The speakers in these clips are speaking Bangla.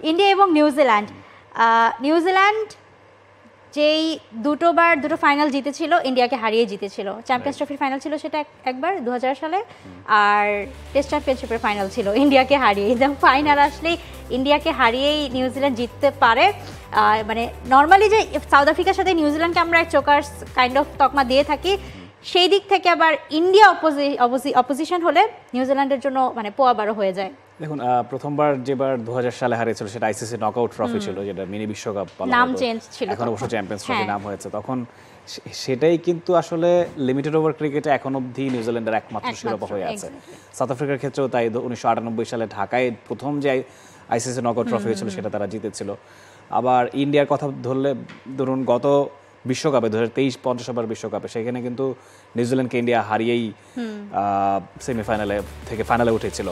ইন্ডিয়া এবং নিউজিল্যান্ড। নিউজিল্যান্ড যেই দুটো ফাইনাল জিতেছিল, ইন্ডিয়াকে হারিয়ে জিতেছিল। চ্যাম্পিয়ন্স ট্রফির ফাইনাল ছিল সেটা একবার 2000 সালে, আর টেস্ট চ্যাম্পিয়নশিপের ফাইনাল ছিল ইন্ডিয়াকে হারিয়ে। ফাইনাল আসলেই ইন্ডিয়াকে হারিয়েই নিউজিল্যান্ড জিততে পারে। মানে নর্মালি যে সাউথ আফ্রিকার সাথে নিউজিল্যান্ডকে আমরা এক চোকার্স কাইন্ড অফ তকমা দিয়ে থাকি, সেই দিক থেকে আবার ইন্ডিয়া অপোজিশন হলে নিউজিল্যান্ডের জন্য মানে পোয়াবারও হয়ে যায়। দেখুন, প্রথমবার যেবার 2000 সালে হারিয়েছিল সেটা আইসিসি নকআউট ট্রফি ছিল, যেটা মিনি বিশ্বকাপ, নাম চেঞ্জ ছিল, এখন অবশ্য চ্যাম্পিয়ন্স ট্রফি নাম হয়েছে। তখন সেটাই কিন্তু আসলে লিমিটেড ওভার ক্রিকেটে এখন অবধি নিউজিল্যান্ডের একমাত্র শিরোপা হয়ে আছে। সাউথ আফ্রিকার ক্ষেত্রেও তাই 1998 সালে ঢাকায় প্রথম যে আইসিসি নকআউট ট্রফি হয়েছিল সেটা তারা জিতেছিল। আবার ইন্ডিয়ার কথা ধরলে ধরুন গত বিশ্বকাপে 2023 ওভার বিশ্বকাপে সেখানে কিন্তু নিউজিল্যান্ডকে ইন্ডিয়া হারিয়েই সেমিফাইনালে থেকে ফাইনালে উঠেছিল।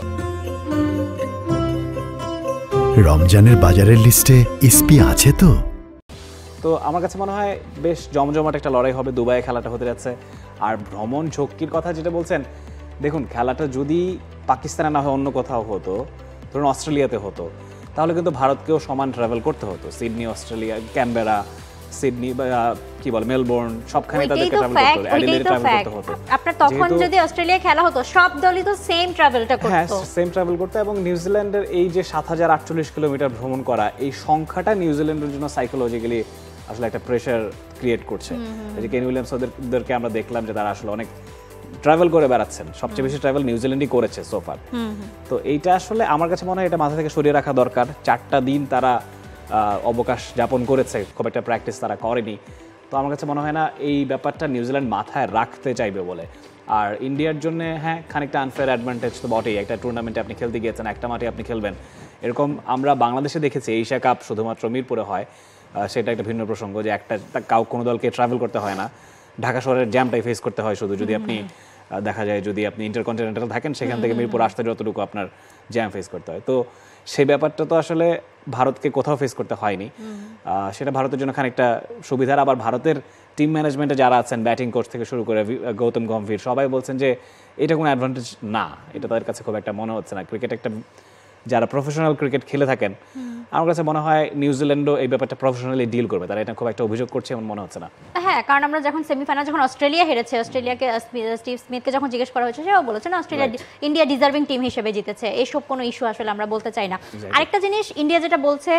রমজানের বাজারের লিস্টে এসপি আছে তো? তো আমার কাছে মনে হয় বেশ জমজমাট একটা লড়াই হবে। দুবাইয়ে খেলাটা হতে যাচ্ছে। আর ভ্রমণ ঝক্কির কথা যেটা বলছেন, দেখুন খেলাটা যদি পাকিস্তানে না হয় অন্য কোথাও হতো, ধরুন অস্ট্রেলিয়াতে হতো, তাহলে কিন্তু ভারতকেও সমান ট্রাভেল করতে হতো। সিডনি, অস্ট্রেলিয়া, ক্যানবেরা, সিডনি বা কি বলে মেলবোর্ন, সবখানে তাদেরকে ট্রাভেল করতে হতো, অ্যাডিলেডে ট্রাভেল করতে হতো। আপনার তখন যদি অস্ট্রেলিয়া খেলা হতো সব দলই তো সেম ট্রাভেলটা করতো। হ্যাঁ, সেম ট্রাভেল করতে। এবং নিউজিল্যান্ডের এই যে 7048 কিলোমিটার ভ্রমণ করা, এই সংখ্যাটা নিউজিল্যান্ডের জন্য সাইকোলজিক্যালি আসলে একটা প্রেশার ক্রিয়েট করছে। এই যে কেন উইলিয়ামস ওদেরকে আমরা দেখলাম যে তারা আসলে অনেক ট্রাভেল করে বেড়াচ্ছেন, সবচেয়ে বেশি ট্রাভেল নিউজিল্যান্ডই করেছে সোফার। তো এইটা আসলে আমার কাছে মনে হয় এটা মাথা থেকে সরিয়ে রাখা দরকার। 4টা দিন তারা অবকাশ যাপন করেছে, খুব একটা প্র্যাকটিস তারা করেনি। তো আমার কাছে মনে হয় না এই ব্যাপারটা নিউজিল্যান্ড মাথায় রাখতে চাইবে বলে। আর ইন্ডিয়ার জন্য হ্যাঁ খানিকটা আনফেয়ার অ্যাডভান্টেজ তো বটেই। একটা টুর্নামেন্টে আপনি খেলতে গিয়েছেন, একটা মাঠে আপনি খেলবেন, এরকম আমরা বাংলাদেশে দেখেছি এশিয়া কাপ শুধুমাত্র মিরপুরে হয়, সেটা একটা ভিন্ন প্রসঙ্গ যে একটা কোনো দলকে ট্রাভেল করতে হয় না, ঢাকা শহরের জ্যামটাই ফেস করতে হয় শুধু। যদি আপনি দেখা যায় যদি আপনি ইন্টারকন্টিনেন্টাল থাকেন, সেখান থেকে মিরপুর আসতে যতটুকু আপনার জ্যাম ফেস করতে হয়, তো সেই ব্যাপারটা তো আসলে ভারতকে কোথাও ফেস করতে হয়নি। সেটা ভারতের জন্য খানিকটা সুবিধার। আবার ভারতের টিম ম্যানেজমেন্টে যারা আছেন, ব্যাটিং কোচ থেকে শুরু করে গৌতম গম্ভীর, সবাই বলছেন যে এটা কোনো অ্যাডভান্টেজ না, এটা তাদের কাছে খুব একটা মনে হচ্ছে না। ক্রিকেট একটা যারা প্রফেশনাল ক্রিকেট খেলে থাকেন, আমার কাছে মনে হয় নিউজিল্যান্ডও এই ব্যাপারটা প্রফেশনালি ডিল করবে, তারা এটা খুব একটা অভিযোগ করছে এমন মনে হচ্ছে না। হ্যাঁ, কারণ আমরা যখন সেমিফাইনাল যখন অস্ট্রেলিয়া হেরেছে, অস্ট্রেলিয়াকে স্টিভ স্মিথকে যখন জিজ্ঞেস করা হয়েছে, সেও বলেছেন অস্ট্রেলিয়া ইন্ডিয়া ডিজার্ভিং টিম হিসেবে জিতেছে, এইসব কোনো ইস্যু আসলে আমরা বলতে চাই না। আরেকটা জিনিস ইন্ডিয়া যেটা বলছে,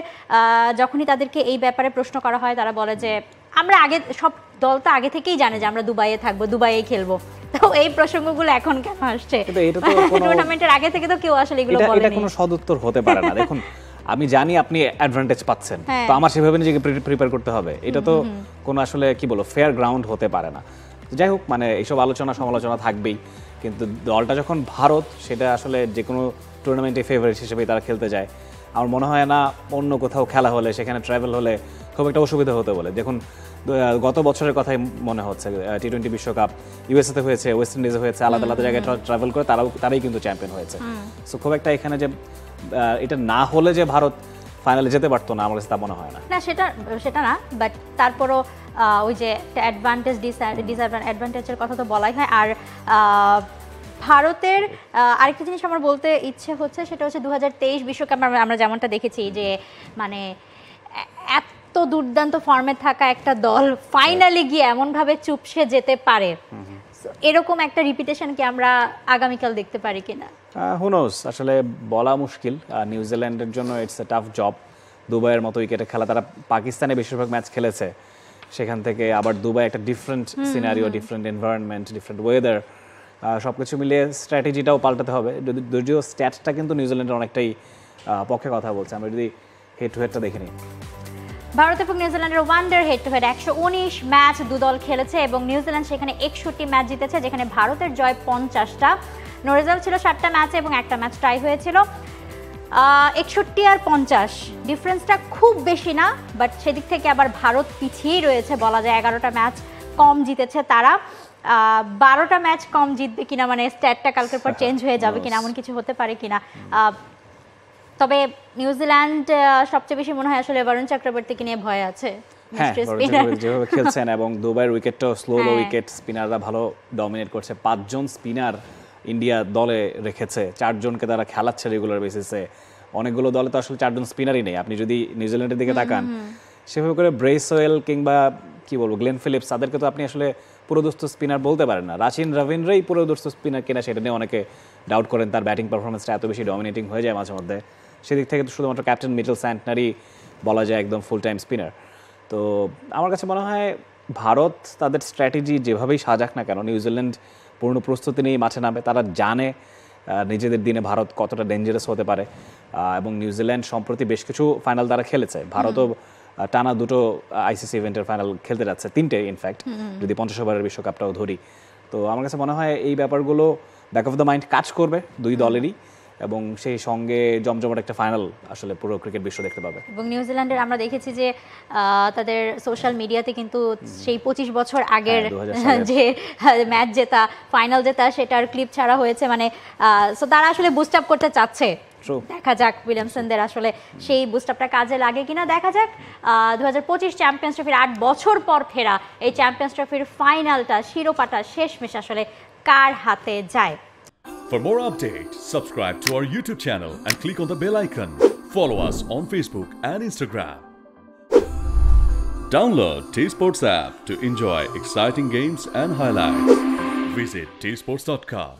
যখনই তাদেরকে এই ব্যাপারে প্রশ্ন করা হয় তারা বলে যে আমরা আগে সব দল তো আগে থেকেই জানে যে আমরা দুবাইয়ে থাকবো, দুবাইয়ে খেলবো, তো এই প্রসঙ্গগুলো এখন কেন আসছে? টুর্নামেন্টের আগে থেকে তো কেউ আসলে এগুলো বলেনি। এটা কোনো সদুত্তর হতে পারে না। দেখুন আমি জানি আপনি অ্যাডভান্টেজ পাচ্ছেন, তো আমার সেভাবে নিজেকে প্রিপেয়ার করতে হবে, এটা তো কোনো আসলে কি বলবো ফেয়ার গ্রাউন্ড হতে পারে না। যাই হোক, মানে এইসব আলোচনা সমালোচনা থাকবেই, কিন্তু দলটা যখন ভারত, সেটা আসলে যে কোনো টুর্নামেন্টে ফেভারিট হিসেবেই তারা খেলতে যায়। আমার মনে হয় না অন্য কোথাও খেলা হলে, সেখানে ট্রাভেল হলে খুব একটা অসুবিধা হতে বলে। দেখুন গত বছরের কথাই মনে হচ্ছে, টি-20 বিশ্বকাপ ইউএসএতে হয়েছে, ওয়েস্ট ইন্ডিজে হয়েছে, আলাদা আলাদা জায়গায় ট্রাভেল করে তারাই কিন্তু চ্যাম্পিয়ন হয়েছে। সো খুব একটা এখানে যে এটা না হলে যে ভারত ফাইনালে যেতে পারতো না, আমার কাছে তা মনে হয় না। না, সেটা না, বাট তারপরও ওই যে অ্যাডভান্টেজ ডিসঅ্যাডভান্টেজের কথা তো বলাই হয়। আর ভারতের আরেকটা জিনিস আমার বলতে ইচ্ছে হচ্ছে, সেটা হচ্ছে 2023 বিশ্বকাপ আমরা যেমনটা দেখেছি যে মানে এত দুর্দান্ত ফর্মে থাকা একটা দল ফাইনালে গিয়ে এমনভাবে চুপসে যেতে পারে, এরকম একটা রিপিটেশন কি আমরা আগামীকাল দেখতে পারি কিনা? হু নোস, আসলে বলা মুশকিল। নিউজিল্যান্ডের জন্য ইটস এ টাফ জব। দুবাইয়ের মতো উইকেটে খেলা, তারা পাকিস্তানে বেশিরভাগ ম্যাচ খেলেছে, সেখান থেকে আবার দুবাই একটা different scenario, different environment, different weather, সব কিছু মিলিয়ে স্ট্র্যাটেজিটাও পাল্টাতে হবে। যদিও স্ট্যাটটা কিন্তু নিউজিল্যান্ডের অনেকটাই পক্ষে কথা বলছে। আমরা যদি হেড টু হেডটা দেখে নিই, ভারত এবং নিউজিল্যান্ডের ওয়ানডার হেড টু হেড 119 ম্যাচ দুদল খেলেছে এবং নিউজিল্যান্ড সেখানে 61 ম্যাচ জিতেছে, যেখানে ভারতের জয় 50টা, নো রেজাল্ট ছিল 7টা ম্যাচে এবং একটা ম্যাচ টাই হয়েছিল। 61 আর 50 ডিফারেন্সটা খুব বেশি না, বাট সেদিক থেকে আবার ভারত পিছিয়েই রয়েছে বলা যায়। 11টা ম্যাচ কম জিতেছে তারা, 12টা ম্যাচ কম জিতবে কিনা, মানে স্ট্যাটটা কালকের পর চেঞ্জ হয়ে যাবে কিনা, এমন কিছু হতে পারে কিনা। তবে নিউজিল্যান্ড সবচেয়ে বেশি মনে হয় আসলে বরুণ চক্রবর্তীকে নিয়ে ভয় আছে। হ্যাঁ, যেভাবে খেলছেন এবং দুবাইয়ের উইকেটটাও স্লো উইকেট, স্পিনাররা ভালো ডমিনেট করছে। 5 জন স্পিনার ইন্ডিয়া দলে রেখেছে, 4 জনকে তারা খেলাচ্ছে রেগুলার বেসিসে। অনেকগুলো দলে তো আসলে 4 জন স্পিনারই নেই। আপনি যদি নিউজিল্যান্ডের দিকে তাকান, সেভাবে করে ব্রেসওয়েল কিংবা কি বলবো গ্লেন ফিলিপস, তাদেরকে তো আপনি আসলে পুরোদস্ত স্পিনার বলতে পারেন না। রাচিন রবীন্দ্রই পুরোদস্ত স্পিনার কিনা সেটা নিয়ে অনেকে ডাউট করেন। তার ব্যাটিং পারফরমেন্সটা এত বেশি ডমিনেটিং হয়ে যায় মাঝে মধ্যে। সেদিক থেকে তো শুধুমাত্র ক্যাপ্টেন মিচেল স্যান্টনারই বলা যায় একদম ফুল টাইম স্পিনার। তো আমার কাছে মনে হয় ভারত তাদের স্ট্র্যাটেজি যেভাবেই সাজাক না কেন, নিউজিল্যান্ড পূর্ণ প্রস্তুতি নিয়েই মাঠে নামে। তারা জানে নিজেদের দিনে ভারত কতটা ডেঞ্জারাস হতে পারে, এবং নিউজিল্যান্ড সম্প্রতি বেশ কিছু ফাইনাল তারা খেলেছে। ভারতও টানা 2টো আইসিসি ইভেন্টের ফাইনাল খেলতে যাচ্ছে, 3টে ইনফ্যাক্ট, যদি 50 ওভারের বিশ্বকাপটাও ধরি। তো আমার কাছে মনে হয় এই ব্যাপারগুলো ব্যাক অফ দ্য মাইন্ড কাজ করবে দুই দলেরই, এবং সেই সঙ্গে জমজমাট একটা ফাইনাল আসলে পুরো ক্রিকেট বিশ্ব দেখতে পাবে। এবং নিউজিল্যান্ডের আমরা দেখেছি যে তাদের সোশ্যাল মিডিয়াতে কিন্তু সেই 25 বছর আগের যে ম্যাচ জেতা, ফাইনাল জেতা, সেটার ক্লিপ ছাড়া হয়েছে। মানে সো তারা আসলে বুস্ট আপ করতে চাচ্ছে। দেখা যাক উইলিয়ামসনদের আসলে সেই বুস্ট আপটা কাজে লাগে কিনা। দেখা যাক 2025 চ্যাম্পিয়ন্স ট্রফির 8 বছর পর ফেরা এই চ্যাম্পিয়ন্স ট্রফির ফাইনালটা, শিরোপাটা শেষমেশ আসলে কার হাতে যায়। For more updates, subscribe to our YouTube channel and click on the bell icon. Follow us on Facebook and Instagram. Download T-Sports app to enjoy exciting games and highlights. Visit tsports.com.